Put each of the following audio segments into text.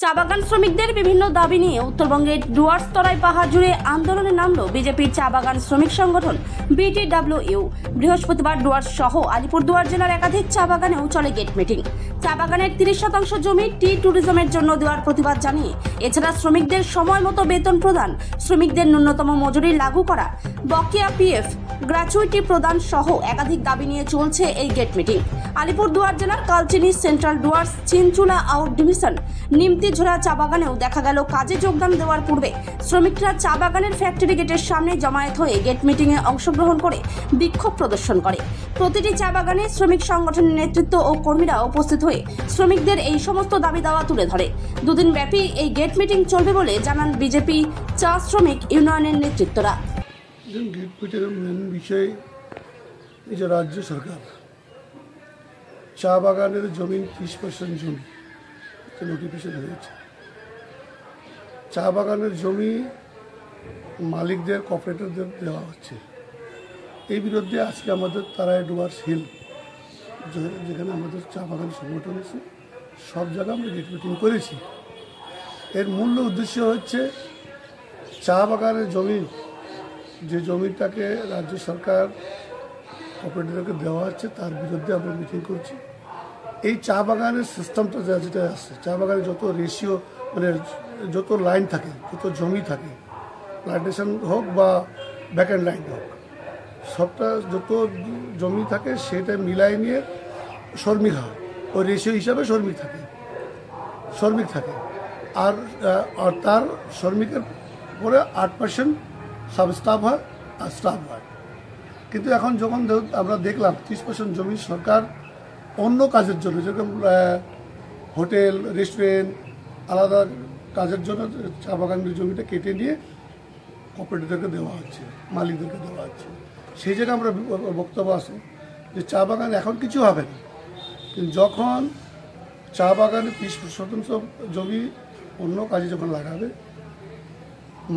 চা বাগান শ্রমিকদের বিভিন্ন দাবি নিয়ে উত্তরবঙ্গের ডুয়ার্স তরাই পাহাড় জুড়ে আন্দোলনে নামল বিজেপির চা বাগান শ্রমিক সংগঠন BTWU। বৃহস্পতিবার ডুয়ার্স সহ আলিপুরদুয়ার জেলার একাধিক চা বাগানেও চলে গেট মিটিং। চা বাগানের 30% জমি টি ট্যুরিজমের জন্য দেওয়ার প্রতিবাদ জানিয়ে এছাড়া শ্রমিকদের সময় মতো বেতন প্রদান, শ্রমিকদের ন্যূনতম মজুরি লাগু করা, বকেয়া PF গ্র্যাচুইটি প্রদান সহ একাধিক দাবি নিয়ে চলছে এই গেট মিটিং। আলিপুরদুয়ার জেলার Kalchini, central Dooars, Chinchula out division, Nimtijhora চা বাগানেও দেখা গেল কাজে যোগদান দেওয়ার পূর্বে শ্রমিকরা চা বাগানের ফ্যাক্টরি গেটের সামনে জমায়েত হয়ে গেট মিটিংয়ে অংশগ্রহণ করে বিক্ষোভ প্রদর্শন করে। প্রতিটি চা বাগানে শ্রমিক সংগঠনের নেতৃত্ব ও কর্মীরা উপস্থিত হয়ে শ্রমিকদের এই সমস্ত দাবি দাওয়া তুলে ধরে। দুদিন ব্যাপী এই গেট মিটিং চলবে বলে জানান বিজেপি চা শ্রমিক ইউনিয়নের নেতৃত্বরা। গেট মিটিংয়ের মেন বিষয় এই যে রাজ্য সরকার চা বাগানের জমি 30% জমি নোটিফিকেশন হয়েছে। চা বাগানের জমি মালিকদের, কর্পোরেটরদের দেওয়া হচ্ছে। এই বিরুদ্ধে আজকে আমাদের তারাই ডুয়ার্স হিল, যেখানে আমাদের চা বাগান সংগঠন আছে, সব জায়গায় আমরা গেট মিটিং করেছি। এর মূল উদ্দেশ্য হচ্ছে চা বাগানের জমি, যে জমিটাকে রাজ্য সরকার কর্পোরেটরকে দেওয়া হচ্ছে, তার বিরুদ্ধে আমরা মিটিং করছি। এই চা বাগানের সিস্টেমটা যেটা আছে, চা বাগানে যত রেশিও, মানে যত লাইন থাকে, যত জমি থাকে, প্লান্টেশন হোক বা ব্যাকএন্ড লাইন হোক, সবটা যত জমি থাকে সেটা মিলাই নিয়ে শ্রমিক হয়। ওই রেশিও হিসাবে শ্রমিক থাকে। আর তার শ্রমিকের পরে 8% সাব স্টাফ হয় আর স্টাফ হয়। কিন্তু এখন যখন আমরা দেখলাম 30% জমি সরকার অন্য কাজের জন্য, যেরকম হোটেল, রেস্টুরেন্ট, আলাদা কাজের জন্য চা বাগানের জমিটা কেটে নিয়ে কর্পোরেটরদেরকে দেওয়া হচ্ছে, মালিকদেরকে দেওয়া হচ্ছে। সেই জায়গায় আমরা বক্তব্য আছে যে চা বাগান এখন কিছু হবে না, কিন্তু যখন চা বাগানে 30% জমি অন্য কাজে যখন লাগাবে,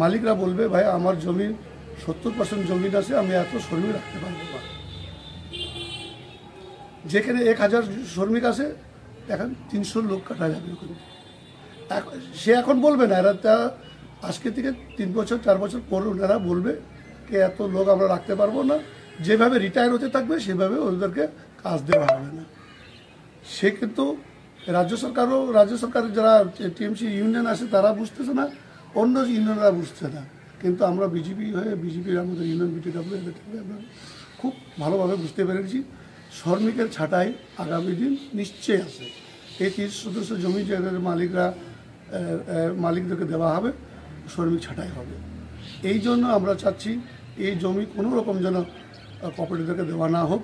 মালিকরা বলবে ভাই আমার জমি 70% জমি আছে, আমি এত শ্রমিক রাখতে পারবো না। যেখানে 1000 শ্রমিক আছে, এখন 300 লোক কাটা যাবে ওখানে। সে এখন বলবে না, এরা তা আজকে থেকে 3 বছর 4 বছর পর ওনারা বলবে যে এত লোক আমরা রাখতে পারবো না। যেভাবে রিটায়ার হতে থাকবে সেভাবে ওদেরকে কাজ দেওয়া হবে না। সে কিন্তু রাজ্য সরকারের যারা TMC ইউনিয়ন আছে তারা বুঝতেছে না, অন্য ইউনিয়নরা বুঝছে না। কিন্তু আমরা বিজেপির আমাদের ইউনিয়ন BTW আমরা খুব ভালোভাবে বুঝতে পেরেছি শ্রমিকের ছাঁটাই আগামী দিন নিশ্চয়ই আছে। এই 30% জমি যাদের মালিকদেরকে দেওয়া হবে, শ্রমিক ছাঁটাই হবে। এই জন্য আমরা চাচ্ছি এই জমি কোনো রকম যেন কর্পোরেটরদেরকে দেওয়া না হোক।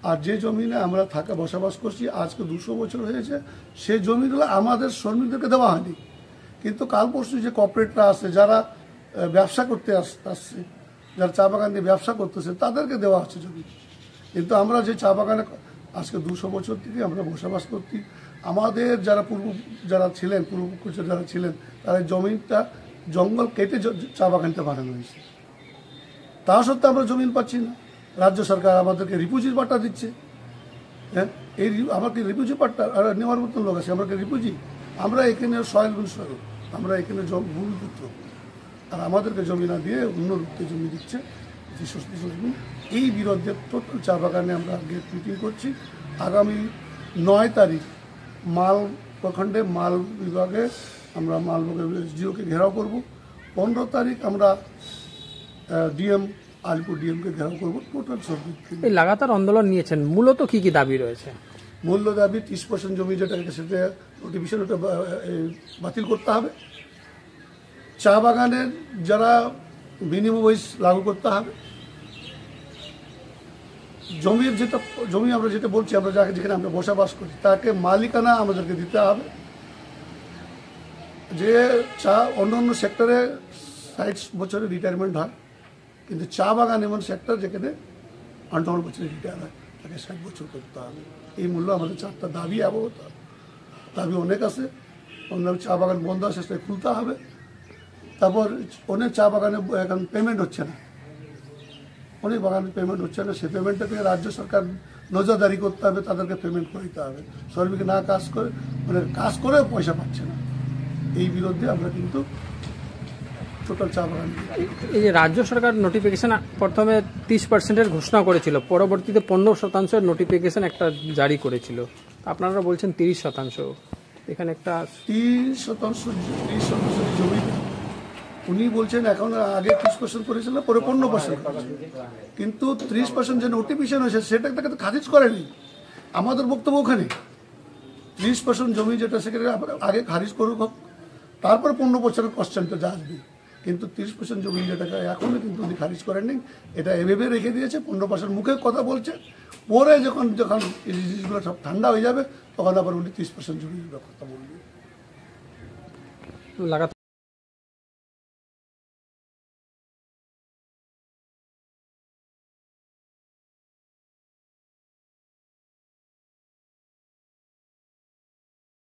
আর যে জমিনে আমরা বসবাস করছি আজকে 200 বছর হয়েছে, সেই জমিগুলো আমাদের শ্রমিকদেরকে দেওয়া হয়নি। কিন্তু কাল পরশু যে কর্পোরেটরা আছে, যারা ব্যবসা করতে আসছে, যারা চা বাগান নিয়ে ব্যবসা করতেছে, তাদেরকে দেওয়া হচ্ছে জমি। কিন্তু আমরা যে চা বাগানে আজকে 200 বছর থেকে আমরা বসবাস করছি, আমাদের যারা যারা ছিলেন, পূর্বপুরুষ যারা ছিলেন, তারা জমিটা জঙ্গল কেটে চা বাগানটা বানানো হয়েছে। তা সত্ত্বেও আমরা জমিন পাচ্ছি না। রাজ্য সরকার আমাদেরকে রিফিউজি পাট্টা দিচ্ছে। হ্যাঁ, এই আমাকে রিফিউজি পাট্টা নেওয়ার মতন লোক আছে, আমাকে রিফিউজি, আমরা এখানে সয়েল, আমরা এখানে ভূমিপুত্র, আর আমাদেরকে জমি না দিয়ে অন্য লোককে জমি দিচ্ছে। এই বিরুদ্ধে টোটাল চা বাগানে আমরা গেট মিটিং করছি। আগামী 9 তারিখ মাল প্রখণ্ডে, মাল বিভাগে আমরা SDO-কে ঘেরাও করব। 15 তারিখ আমরা আলিপুর ডিএমকে ঘেরাও করবো। টোটাল সব এই লাগাতার আন্দোলন নিয়েছেন, মূলত কি কি দাবি রয়েছে? মূল্য দাবি 30% জমি যেটা সেটা নোটিফিকেশন, ওটা বাতিল করতে হবে। চা বাগানের যারা মিনিমাম ওয়েজ লাগু করতে হবে। জমি আমরা যেটা বলছি, আমরা যেখানে আমরা বসবাস করি তাকে মালিকানা আমাদেরকে দিতে হবে। যে অন্য সেক্টরে 60 বছরে রিটায়ারমেন্ট হয়, কিন্তু চা বাগান এমন সেক্টর যেখানে 58 বছরে রিটায়ার হয়, তাকে 60 বছর করতে হবে। এই মূল্য আমাদের 4টা দাবি দাবি অনেক আছে। অন্য চা বাগান বন্ধ আছে, সেটা খুলতে হবে। তারপর অনেক চা বাগানে এখন পেমেন্ট হচ্ছে না, অনেক বাগানে পেমেন্ট হচ্ছে না। সেই পেমেন্টটাকে রাজ্য সরকার নজরদারি করতে হবে, তাদেরকে পেমেন্ট করে দিতে হবে। শ্রমিক না কাজ করে, মানে কাজ করে পয়সা পাচ্ছে না। এই বিরুদ্ধে আমরা কিন্তু টোটাল চা বাগান এই যে রাজ্য সরকার নোটিফিকেশন প্রথমে 30% ঘোষণা করেছিল, পরবর্তীতে 15% নোটিফিকেশন একটা জারি করেছিল, আপনারা বলছেন 30%। এখানে একটা 30% জমি উনি বলছেন এখন আগে 30% করেছিল, পরে 15% করেছিল, কিন্তু 30% যে নোটিফিকেশন হয়েছে সেটা তাকে তো খারিজ করেনি। আমাদের বক্তব্য ওখানে 30% জমি যেটা সেখানে আগে খারিজ করুক, তারপর 15% কোশ্চেনটা যা আসবে, কিন্তু 30% জমি যেটাকে এখনো কিন্তু উনি খারিজ করেননি। এটা এভাবে রেখে দিয়েছে, 15% মুখে কথা বলছে, পরে যখন যখন এই জিনিসগুলো সব ঠান্ডা হয়ে যাবে তখন আবার উনি 30% জমির কথা বলবেন। লাগাতার